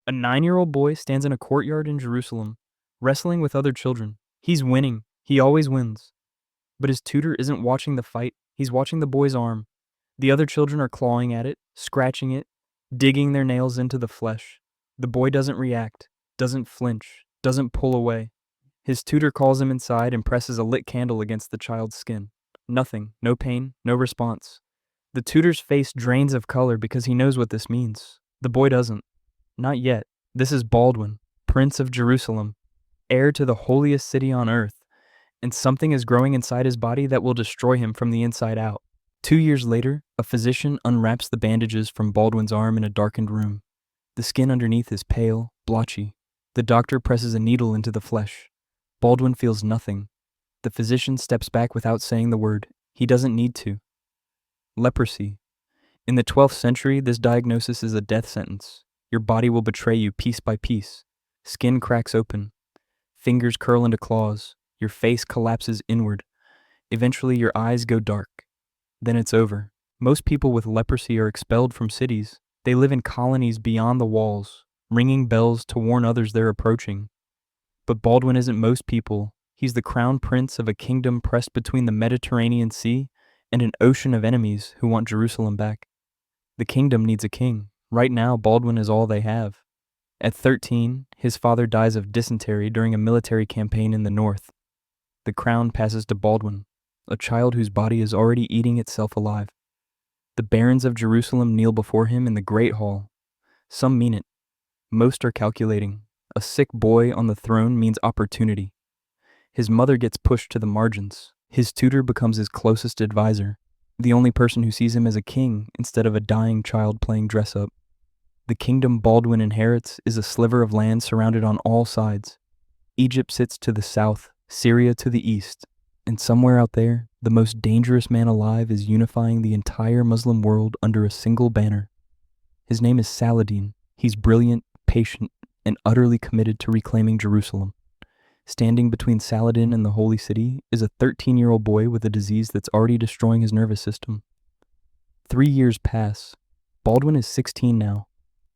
A 9-year-old boy stands in a courtyard in Jerusalem, wrestling with other children. He's winning. He always wins. But his tutor isn't watching the fight, he's watching the boy's arm. The other children are clawing at it, scratching it, digging their nails into the flesh. The boy doesn't react, doesn't flinch, doesn't pull away. His tutor calls him inside and presses a lit candle against the child's skin. Nothing, no pain, no response. The tutor's face drains of color because he knows what this means. The boy doesn't. Not yet. This is Baldwin, Prince of Jerusalem, heir to the holiest city on earth, and something is growing inside his body that will destroy him from the inside out. 2 years later, a physician unwraps the bandages from Baldwin's arm in a darkened room. The skin underneath is pale, blotchy. The doctor presses a needle into the flesh. Baldwin feels nothing. The physician steps back without saying the word. He doesn't need to. Leprosy. In the 12th century, this diagnosis is a death sentence. Your body will betray you piece by piece. Skin cracks open. Fingers curl into claws. Your face collapses inward. Eventually, your eyes go dark. Then it's over. Most people with leprosy are expelled from cities. They live in colonies beyond the walls, ringing bells to warn others they're approaching. But Baldwin isn't most people. He's the crown prince of a kingdom pressed between the Mediterranean Sea and an ocean of enemies who want Jerusalem back. The kingdom needs a king. Right now, Baldwin is all they have. At 13, his father dies of dysentery during a military campaign in the north. The crown passes to Baldwin, a child whose body is already eating itself alive. The barons of Jerusalem kneel before him in the great hall. Some mean it. Most are calculating. A sick boy on the throne means opportunity. His mother gets pushed to the margins. His tutor becomes his closest advisor, the only person who sees him as a king instead of a dying child playing dress-up. The kingdom Baldwin inherits is a sliver of land surrounded on all sides. Egypt sits to the south, Syria to the east, and somewhere out there, the most dangerous man alive is unifying the entire Muslim world under a single banner. His name is Saladin. He's brilliant, patient, and utterly committed to reclaiming Jerusalem. Standing between Saladin and the Holy City is a 13-year-old boy with a disease that's already destroying his nervous system. 3 years pass. Baldwin is 16 now.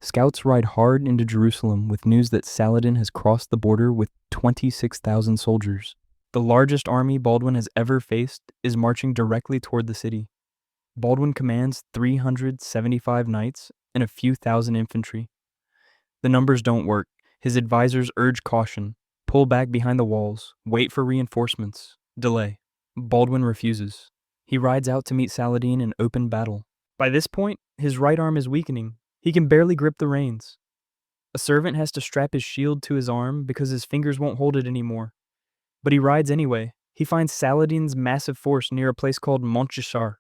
Scouts ride hard into Jerusalem with news that Saladin has crossed the border with 26,000 soldiers. The largest army Baldwin has ever faced is marching directly toward the city. Baldwin commands 375 knights and a few thousand infantry. The numbers don't work. His advisors urge caution. Pull back behind the walls. Wait for reinforcements. Delay. Baldwin refuses. He rides out to meet Saladin in open battle. By this point, his right arm is weakening. He can barely grip the reins. A servant has to strap his shield to his arm because his fingers won't hold it anymore. But he rides anyway. He finds Saladin's massive force near a place called Montjashar.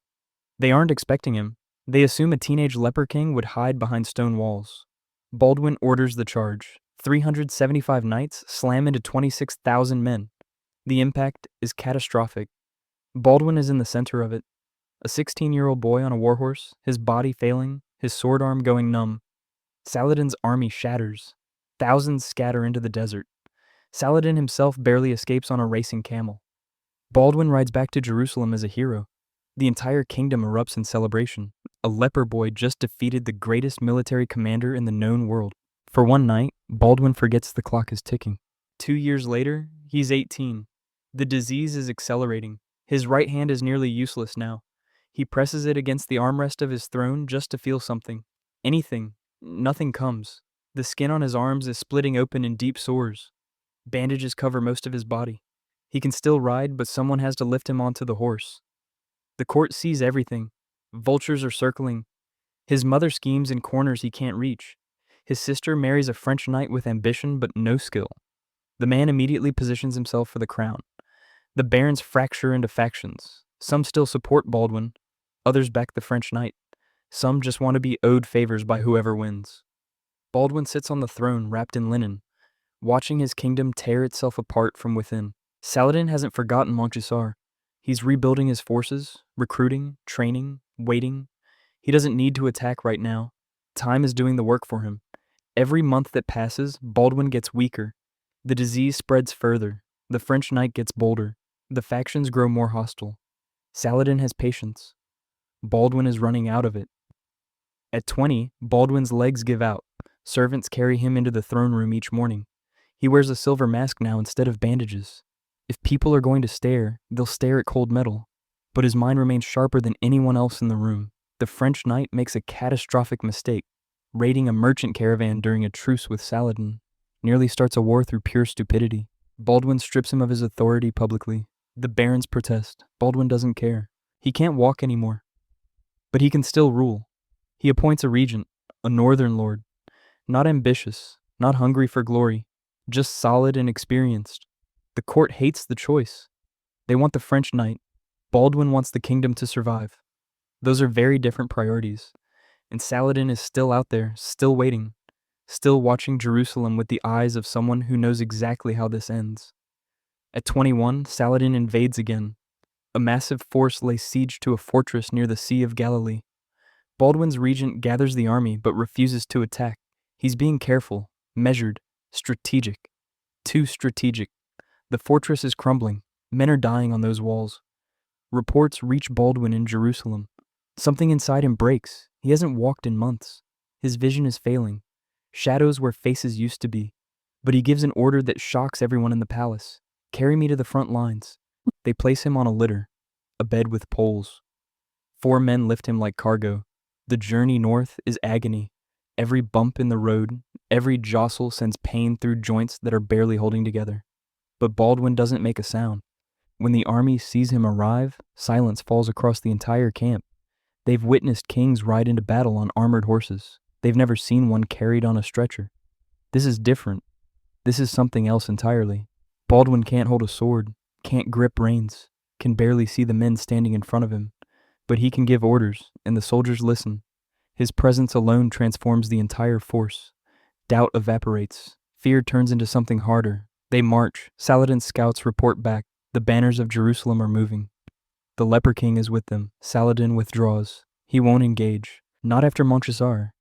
They aren't expecting him. They assume a teenage leper king would hide behind stone walls. Baldwin orders the charge. 375 knights slam into 26,000 men. The impact is catastrophic. Baldwin is in the center of it. A 16-year-old boy on a warhorse, his body failing, his sword arm going numb. Saladin's army shatters. Thousands scatter into the desert. Saladin himself barely escapes on a racing camel. Baldwin rides back to Jerusalem as a hero. The entire kingdom erupts in celebration. A leper boy just defeated the greatest military commander in the known world. For one night, Baldwin forgets the clock is ticking. 2 years later, he's 18. The disease is accelerating. His right hand is nearly useless now. He presses it against the armrest of his throne just to feel something. Anything. Nothing comes. The skin on his arms is splitting open in deep sores. Bandages cover most of his body. He can still ride, but someone has to lift him onto the horse. The court sees everything. Vultures are circling. His mother schemes in corners he can't reach. His sister marries a French knight with ambition but no skill. The man immediately positions himself for the crown. The barons fracture into factions. Some still support Baldwin. Others back the French knight. Some just want to be owed favors by whoever wins. Baldwin sits on the throne wrapped in linen, watching his kingdom tear itself apart from within. Saladin hasn't forgotten Montjashar. He's rebuilding his forces, recruiting, training, waiting. He doesn't need to attack right now. Time is doing the work for him. Every month that passes, Baldwin gets weaker. The disease spreads further. The French knight gets bolder. The factions grow more hostile. Saladin has patience. Baldwin is running out of it. At 20, Baldwin's legs give out. Servants carry him into the throne room each morning. He wears a silver mask now instead of bandages. If people are going to stare, they'll stare at cold metal. But his mind remains sharper than anyone else in the room. The French knight makes a catastrophic mistake, raiding a merchant caravan during a truce with Saladin. Nearly starts a war through pure stupidity. Baldwin strips him of his authority publicly. The barons protest. Baldwin doesn't care. He can't walk anymore. But he can still rule. He appoints a regent, a northern lord. Not ambitious, not hungry for glory, just solid and experienced. The court hates the choice. They want the French knight. Baldwin wants the kingdom to survive. Those are very different priorities. And Saladin is still out there, still waiting, still watching Jerusalem with the eyes of someone who knows exactly how this ends. At 21, Saladin invades again. A massive force lays siege to a fortress near the Sea of Galilee. Baldwin's regent gathers the army but refuses to attack. He's being careful, measured, strategic. Too strategic. The fortress is crumbling. Men are dying on those walls. Reports reach Baldwin in Jerusalem. Something inside him breaks. He hasn't walked in months. His vision is failing. Shadows where faces used to be. But he gives an order that shocks everyone in the palace. Carry me to the front lines. They place him on a litter, a bed with poles. 4 men lift him like cargo. The journey north is agony. Every bump in the road, every jostle sends pain through joints that are barely holding together. But Baldwin doesn't make a sound. When the army sees him arrive, silence falls across the entire camp. They've witnessed kings ride into battle on armored horses. They've never seen one carried on a stretcher. This is different. This is something else entirely. Baldwin can't hold a sword, can't grip reins, can barely see the men standing in front of him. But he can give orders, and the soldiers listen. His presence alone transforms the entire force. Doubt evaporates. Fear turns into something harder. They march. Saladin's scouts report back. The banners of Jerusalem are moving. The Leper King is with them. Saladin withdraws. He won't engage. Not after Montchesar.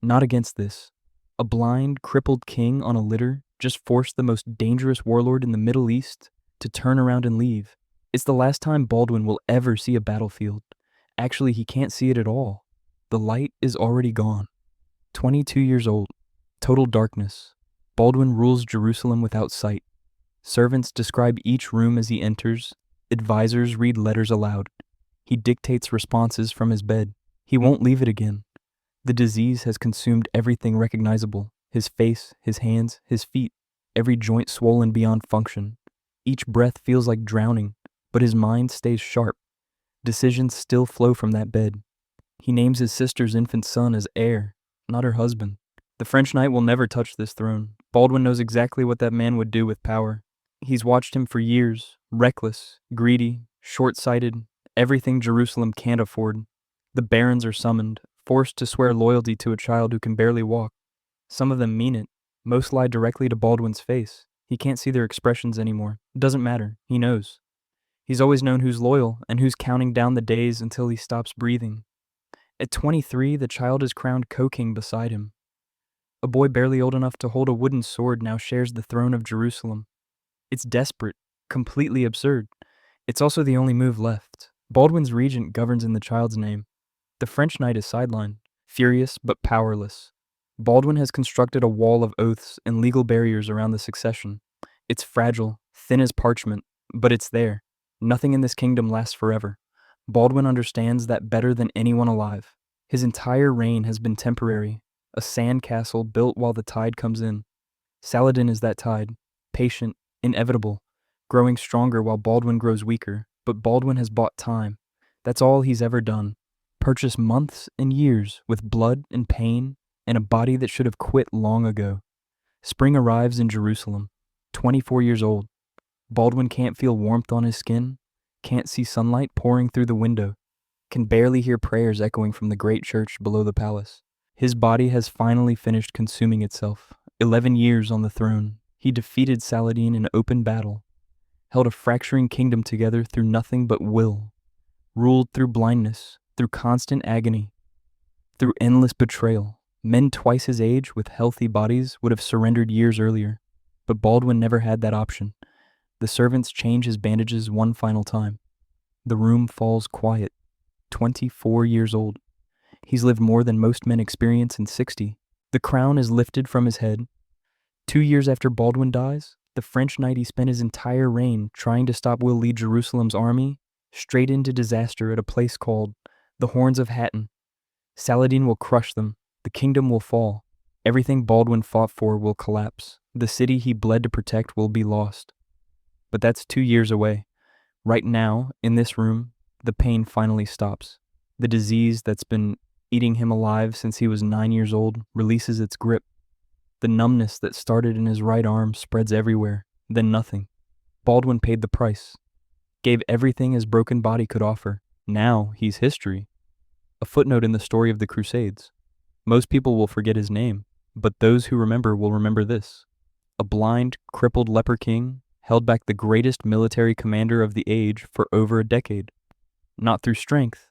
Not against this. A blind, crippled king on a litter just forced the most dangerous warlord in the Middle East to turn around and leave. It's the last time Baldwin will ever see a battlefield. Actually, he can't see it at all. The light is already gone. 22 years old. Total darkness. Baldwin rules Jerusalem without sight. Servants describe each room as he enters. Advisors read letters aloud. He dictates responses from his bed. He won't leave it again. The disease has consumed everything recognizable. His face, his hands, his feet. Every joint swollen beyond function. Each breath feels like drowning, but his mind stays sharp. Decisions still flow from that bed. He names his sister's infant son as heir, not her husband. The French knight will never touch this throne. Baldwin knows exactly what that man would do with power. He's watched him for years, reckless, greedy, short-sighted, everything Jerusalem can't afford. The barons are summoned, forced to swear loyalty to a child who can barely walk. Some of them mean it. Most lie directly to Baldwin's face. He can't see their expressions anymore. It doesn't matter. He knows. He's always known who's loyal and who's counting down the days until he stops breathing. At 23, the child is crowned co-king beside him. A boy barely old enough to hold a wooden sword now shares the throne of Jerusalem. It's desperate, completely absurd. It's also the only move left. Baldwin's regent governs in the child's name. The French knight is sidelined, furious but powerless. Baldwin has constructed a wall of oaths and legal barriers around the succession. It's fragile, thin as parchment, but it's there. Nothing in this kingdom lasts forever. Baldwin understands that better than anyone alive. His entire reign has been temporary, a sand castle built while the tide comes in. Saladin is that tide, patient, inevitable, growing stronger while Baldwin grows weaker, but Baldwin has bought time. That's all he's ever done. Purchase months and years with blood and pain and a body that should have quit long ago. Spring arrives in Jerusalem, 24 years old. Baldwin can't feel warmth on his skin, can't see sunlight pouring through the window, can barely hear prayers echoing from the great church below the palace. His body has finally finished consuming itself. 11 years on the throne, he defeated Saladin in open battle, held a fracturing kingdom together through nothing but will, ruled through blindness, through constant agony, through endless betrayal. Men twice his age with healthy bodies would have surrendered years earlier, but Baldwin never had that option. The servants change his bandages one final time. The room falls quiet. 24 years old. He's lived more than most men experience in 60. The crown is lifted from his head. 2 years after Baldwin dies, the French knight he spent his entire reign trying to stop will lead Jerusalem's army straight into disaster at a place called the Horns of Hattin. Saladin will crush them. The kingdom will fall. Everything Baldwin fought for will collapse. The city he bled to protect will be lost. But that's 2 years away. Right now, in this room, the pain finally stops. The disease that's been eating him alive since he was 9 years old releases its grip. The numbness that started in his right arm spreads everywhere, then nothing. Baldwin paid the price, gave everything his broken body could offer. Now he's history. A footnote in the story of the Crusades. Most people will forget his name, but those who remember will remember this. A blind, crippled leper king held back the greatest military commander of the age for over a decade. Not through strength,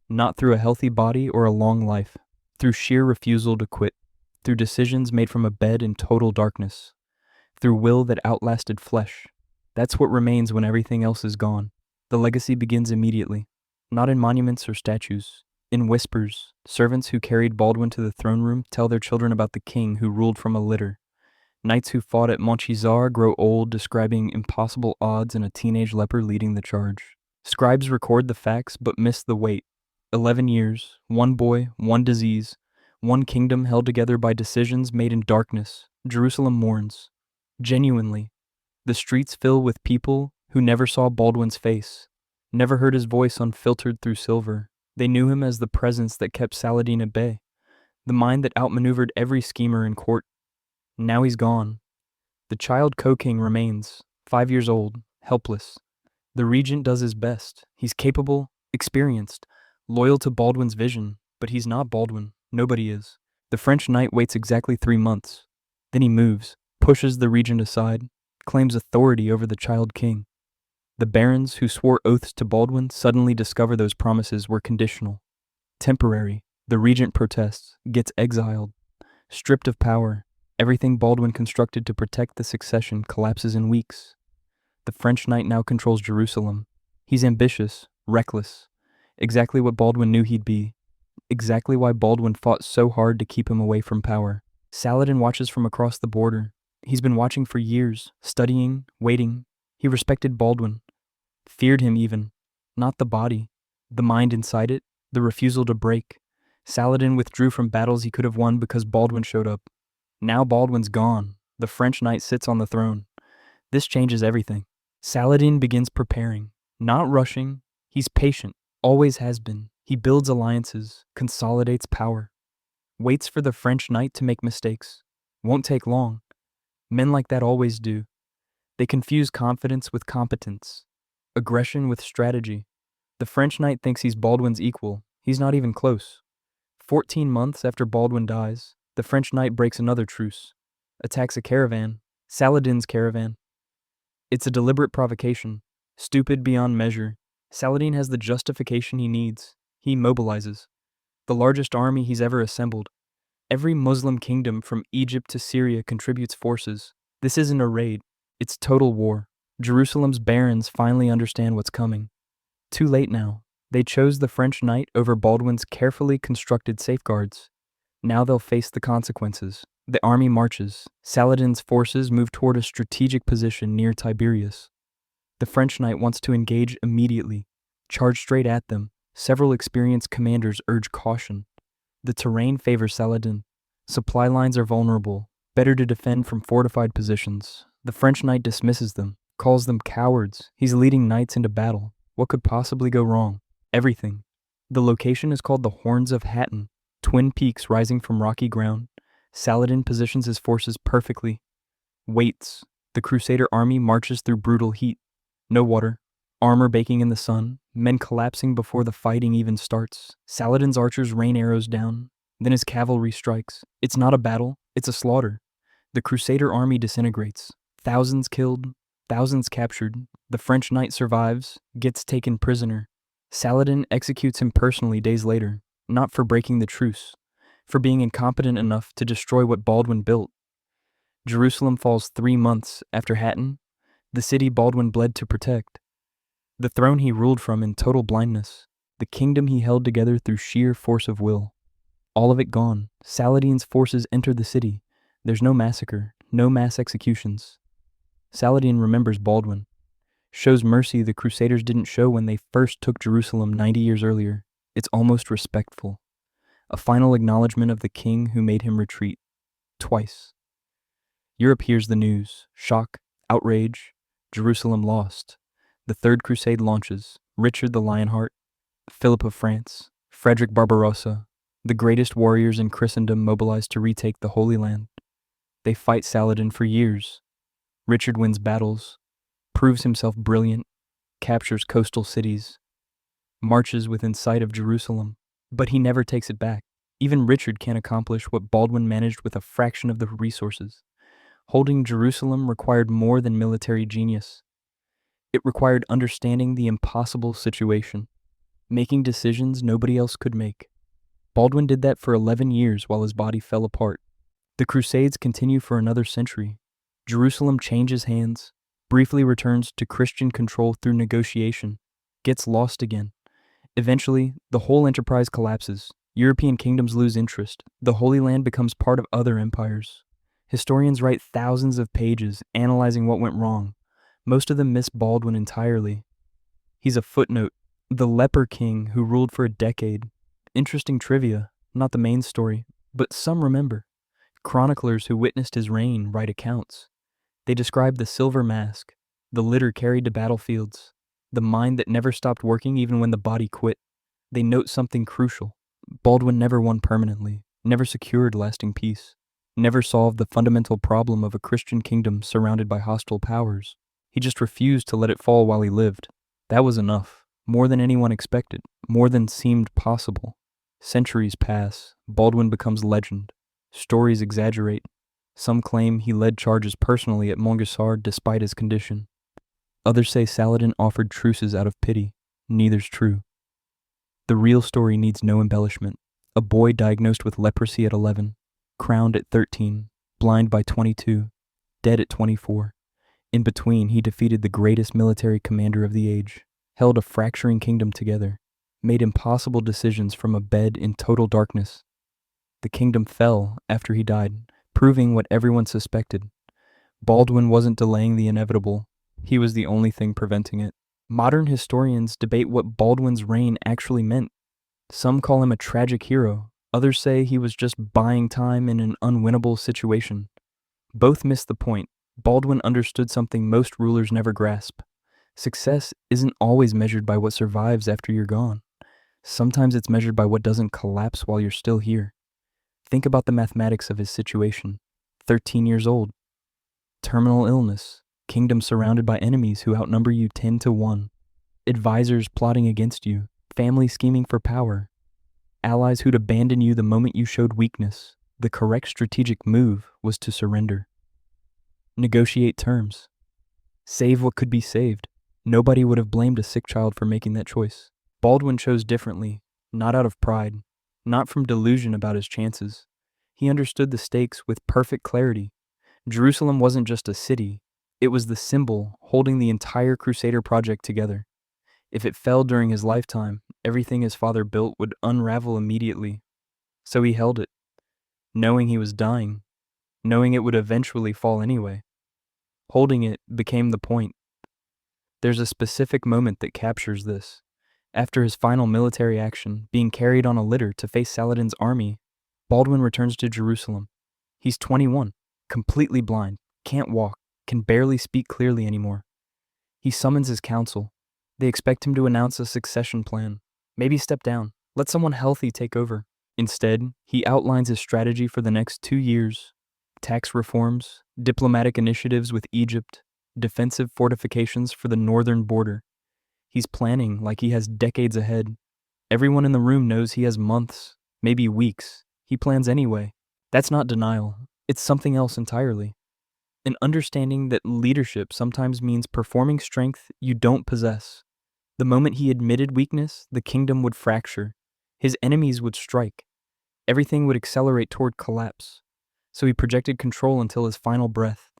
not through a healthy body or a long life, through sheer refusal to quit, through decisions made from a bed in total darkness, through will that outlasted flesh. That's what remains when everything else is gone. The legacy begins immediately, not in monuments or statues, in whispers. Servants who carried Baldwin to the throne room tell their children about the king who ruled from a litter. Knights who fought at Montchizar grow old, describing impossible odds and a teenage leper leading the charge. Scribes record the facts but miss the weight. 11 years, one boy, one disease, one kingdom held together by decisions made in darkness. Jerusalem mourns. Genuinely. The streets fill with people who never saw Baldwin's face, never heard his voice unfiltered through silver. They knew him as the presence that kept Saladin at bay, the mind that outmaneuvered every schemer in court. Now he's gone. The child co-king remains, 5 years old, helpless. The regent does his best. He's capable, experienced, loyal to Baldwin's vision, but he's not Baldwin. Nobody is. The French knight waits exactly 3 months. Then he moves, pushes the regent aside, claims authority over the child king. The barons who swore oaths to Baldwin suddenly discover those promises were conditional, temporary. The regent protests, gets exiled, stripped of power. Everything Baldwin constructed to protect the succession collapses in weeks. The French knight now controls Jerusalem. He's ambitious, reckless, exactly what Baldwin knew he'd be, exactly why Baldwin fought so hard to keep him away from power. Saladin watches from across the border. He's been watching for years, studying, waiting. He respected Baldwin, feared him even. Not the body, the mind inside it, the refusal to break. Saladin withdrew from battles he could have won because Baldwin showed up. Now Baldwin's gone. The French knight sits on the throne. This changes everything. Saladin begins preparing, not rushing. He's patient, always has been. He builds alliances, consolidates power, waits for the French knight to make mistakes. Won't take long. Men like that always do. They confuse confidence with competence, aggression with strategy. The French knight thinks he's Baldwin's equal. He's not even close. 14 months after Baldwin dies, the French knight breaks another truce, attacks a caravan, Saladin's caravan. It's a deliberate provocation, stupid beyond measure. Saladin has the justification he needs. He mobilizes the largest army he's ever assembled. Every Muslim kingdom from Egypt to Syria contributes forces. This isn't a raid, it's total war. Jerusalem's barons finally understand what's coming. Too late now. They chose the French knight over Baldwin's carefully constructed safeguards. Now they'll face the consequences. The army marches. Saladin's forces move toward a strategic position near Tiberias. The French knight wants to engage immediately, charge straight at them. Several experienced commanders urge caution. The terrain favors Saladin. Supply lines are vulnerable. Better to defend from fortified positions. The French knight dismisses them, calls them cowards. He's leading knights into battle. What could possibly go wrong? Everything. The location is called the Horns of Hattin, twin peaks rising from rocky ground. Saladin positions his forces perfectly. Waits. The Crusader army marches through brutal heat. No water. Armor baking in the sun. Men collapsing before the fighting even starts. Saladin's archers rain arrows down. Then his cavalry strikes. It's not a battle. It's a slaughter. The Crusader army disintegrates. Thousands killed. Thousands captured. The French knight survives. Gets taken prisoner. Saladin executes him personally days later. Not for breaking the truce, for being incompetent enough to destroy what Baldwin built. Jerusalem falls 3 months after Hattin, the city Baldwin bled to protect. The throne he ruled from in total blindness, the kingdom he held together through sheer force of will. All of it gone. Saladin's forces enter the city. There's no massacre, no mass executions. Saladin remembers Baldwin, shows mercy the Crusaders didn't show when they first took Jerusalem 90 years earlier. It's almost respectful. A final acknowledgement of the king who made him retreat. Twice. Europe hears the news. Shock, outrage, Jerusalem lost. The Third Crusade launches. Richard the Lionheart, Philip of France, Frederick Barbarossa, the greatest warriors in Christendom mobilized to retake the Holy Land. They fight Saladin for years. Richard wins battles, proves himself brilliant, captures coastal cities, marches within sight of Jerusalem, but he never takes it back. Even Richard can't accomplish what Baldwin managed with a fraction of the resources. Holding Jerusalem required more than military genius. It required understanding the impossible situation, making decisions nobody else could make. Baldwin did that for 11 years while his body fell apart. The Crusades continue for another century. Jerusalem changes hands, briefly returns to Christian control through negotiation, gets lost again. Eventually, the whole enterprise collapses. European kingdoms lose interest. The Holy Land becomes part of other empires. Historians write thousands of pages analyzing what went wrong. Most of them miss Baldwin entirely. He's a footnote, the leper king who ruled for a decade. Interesting trivia, not the main story, but some remember. Chroniclers who witnessed his reign write accounts. They describe the silver mask, the litter carried to battlefields, the mind that never stopped working even when the body quit. They note something crucial. Baldwin never won permanently, never secured lasting peace, never solved the fundamental problem of a Christian kingdom surrounded by hostile powers. He just refused to let it fall while he lived. That was enough, more than anyone expected, more than seemed possible. Centuries pass, Baldwin becomes legend. Stories exaggerate. Some claim he led charges personally at Montgessard despite his condition. Others say Saladin offered truces out of pity. Neither's true. The real story needs no embellishment. A boy diagnosed with leprosy at 11, crowned at 13, blind by 22, dead at 24. In between, he defeated the greatest military commander of the age, held a fracturing kingdom together, made impossible decisions from a bed in total darkness. The kingdom fell after he died, proving what everyone suspected. Baldwin wasn't delaying the inevitable. He was the only thing preventing it. Modern historians debate what Baldwin's reign actually meant. Some call him a tragic hero. Others say he was just buying time in an unwinnable situation. Both miss the point. Baldwin understood something most rulers never grasp. Success isn't always measured by what survives after you're gone. Sometimes it's measured by what doesn't collapse while you're still here. Think about the mathematics of his situation. 13 years old. Terminal illness. Kingdom surrounded by enemies who outnumber you 10 to 1. Advisors plotting against you. Family scheming for power. Allies who'd abandon you the moment you showed weakness. The correct strategic move was to surrender. Negotiate terms. Save what could be saved. Nobody would have blamed a sick child for making that choice. Baldwin chose differently, not out of pride, not from delusion about his chances. He understood the stakes with perfect clarity. Jerusalem wasn't just a city, it was the symbol holding the entire Crusader project together. If it fell during his lifetime, everything his father built would unravel immediately. So he held it, knowing he was dying, knowing it would eventually fall anyway. Holding it became the point. There's a specific moment that captures this. After his final military action, being carried on a litter to face Saladin's army, Baldwin returns to Jerusalem. He's 21, completely blind, can't walk, can barely speak clearly anymore. He summons his council. They expect him to announce a succession plan. Maybe step down, let someone healthy take over. Instead, he outlines his strategy for the next 2 years. Tax reforms, diplomatic initiatives with Egypt, defensive fortifications for the northern border. He's planning like he has decades ahead. Everyone in the room knows he has months, maybe weeks. He plans anyway. That's not denial. It's something else entirely. An understanding that leadership sometimes means performing strength you don't possess. The moment he admitted weakness, the kingdom would fracture. His enemies would strike. Everything would accelerate toward collapse. So he projected control until his final breath,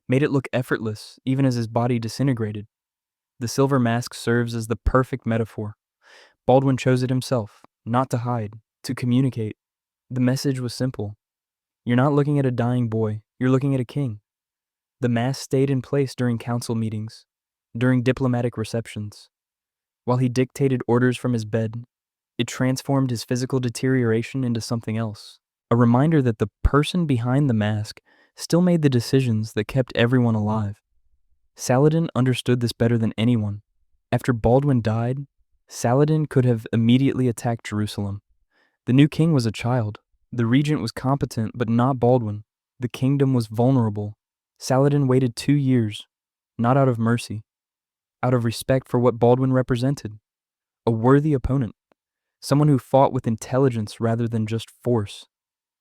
made it look effortless even as his body disintegrated. The silver mask serves as the perfect metaphor. Baldwin chose it himself, not to hide, to communicate. The message was simple. You're not looking at a dying boy, you're looking at a king. The mass stayed in place during council meetings, during diplomatic receptions. While he dictated orders from his bed, it transformed his physical deterioration into something else. A reminder that the person behind the mask still made the decisions that kept everyone alive. Saladin understood this better than anyone. After Baldwin died, Saladin could have immediately attacked Jerusalem. The new king was a child. The regent was competent, but not Baldwin. The kingdom was vulnerable. Saladin waited 2 years, not out of mercy, out of respect for what Baldwin represented. A worthy opponent, someone who fought with intelligence rather than just force.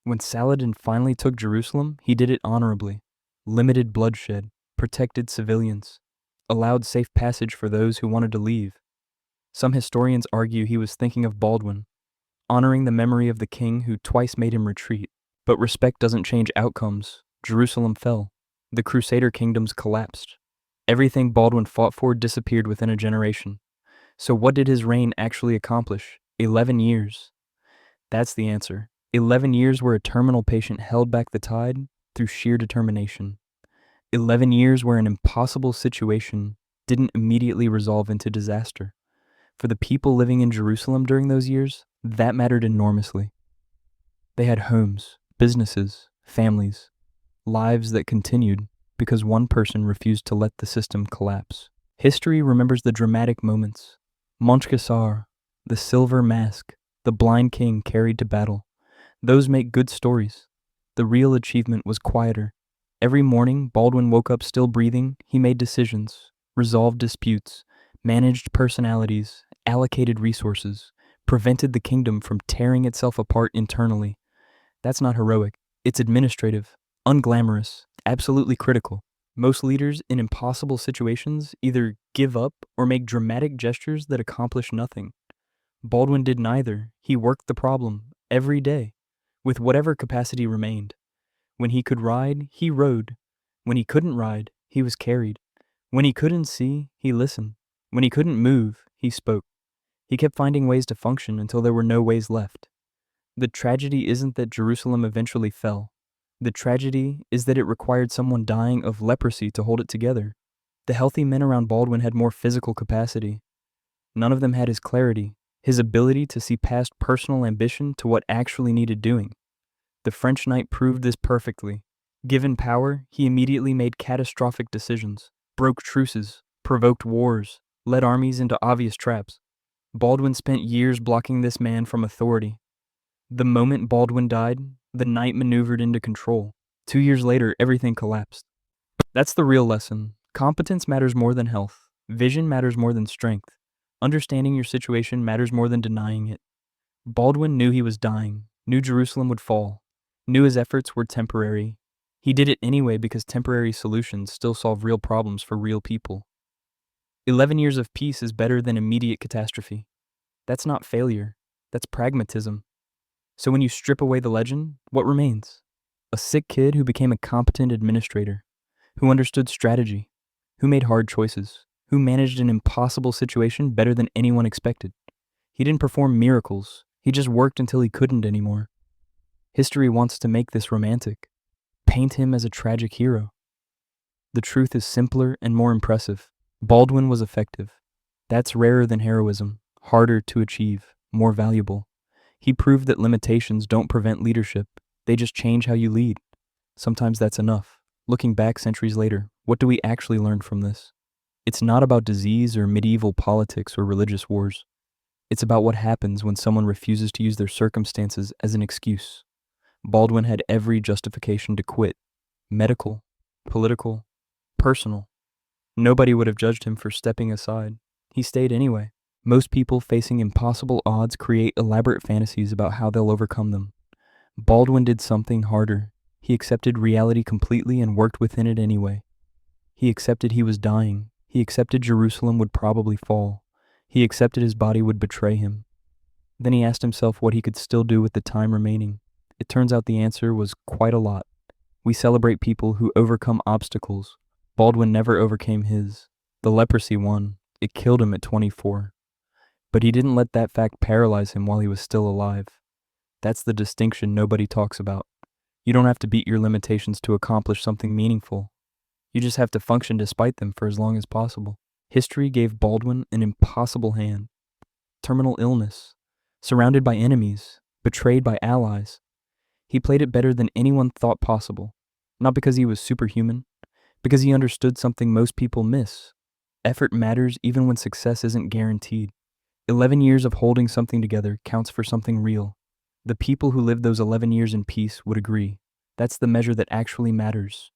When Saladin finally took Jerusalem, he did it honorably, limited bloodshed, protected civilians, allowed safe passage for those who wanted to leave. Some historians argue he was thinking of Baldwin, honoring the memory of the king who twice made him retreat. But respect doesn't change outcomes. Jerusalem fell. The Crusader kingdoms collapsed. Everything Baldwin fought for disappeared within a generation. So what did his reign actually accomplish? 11 years. That's the answer. 11 years where a terminal patient held back the tide through sheer determination. 11 years where an impossible situation didn't immediately resolve into disaster. For the people living in Jerusalem during those years, that mattered enormously. They had homes, businesses, families, lives that continued because one person refused to let the system collapse. History remembers the dramatic moments. Monchkasar, the silver mask, the blind king carried to battle. Those make good stories. The real achievement was quieter. Every morning, Baldwin woke up still breathing. He made decisions, resolved disputes, managed personalities, allocated resources, prevented the kingdom from tearing itself apart internally. That's not heroic. It's administrative, unglamorous, absolutely critical. Most leaders in impossible situations either give up or make dramatic gestures that accomplish nothing. Baldwin did neither. He worked the problem every day, with whatever capacity remained. When he could ride, he rode. When he couldn't ride, he was carried. When he couldn't see, he listened. When he couldn't move, he spoke. He kept finding ways to function until there were no ways left. The tragedy isn't that Jerusalem eventually fell. The tragedy is that it required someone dying of leprosy to hold it together. The healthy men around Baldwin had more physical capacity. None of them had his clarity, his ability to see past personal ambition to what actually needed doing. The French knight proved this perfectly. Given power, he immediately made catastrophic decisions, broke truces, provoked wars, led armies into obvious traps. Baldwin spent years blocking this man from authority. The moment Baldwin died, the knight maneuvered into control. 2 years later, everything collapsed. That's the real lesson. Competence matters more than health. Vision matters more than strength. Understanding your situation matters more than denying it. Baldwin knew he was dying, knew Jerusalem would fall, knew his efforts were temporary. He did it anyway because temporary solutions still solve real problems for real people. 11 years of peace is better than immediate catastrophe. That's not failure. That's pragmatism. So when you strip away the legend, what remains? A sick kid who became a competent administrator, who understood strategy, who made hard choices, who managed an impossible situation better than anyone expected. He didn't perform miracles. He just worked until he couldn't anymore. History wants to make this romantic, paint him as a tragic hero. The truth is simpler and more impressive. Baldwin was effective. That's rarer than heroism, harder to achieve, more valuable. He proved that limitations don't prevent leadership, they just change how you lead. Sometimes that's enough. Looking back centuries later, what do we actually learn from this? It's not about disease or medieval politics or religious wars. It's about what happens when someone refuses to use their circumstances as an excuse. Baldwin had every justification to quit. Medical, political, personal. Nobody would have judged him for stepping aside. He stayed anyway. Most people facing impossible odds create elaborate fantasies about how they'll overcome them. Baldwin did something harder. He accepted reality completely and worked within it anyway. He accepted he was dying. He accepted Jerusalem would probably fall. He accepted his body would betray him. Then he asked himself what he could still do with the time remaining. It turns out the answer was quite a lot. We celebrate people who overcome obstacles. Baldwin never overcame his. The leprosy won. It killed him at 24. But he didn't let that fact paralyze him while he was still alive. That's the distinction nobody talks about. You don't have to beat your limitations to accomplish something meaningful. You just have to function despite them for as long as possible. History gave Baldwin an impossible hand. Terminal illness, surrounded by enemies, betrayed by allies. He played it better than anyone thought possible. Not because he was superhuman, because he understood something most people miss. Effort matters even when success isn't guaranteed. 11 years of holding something together counts for something real. The people who lived those 11 years in peace would agree. That's the measure that actually matters.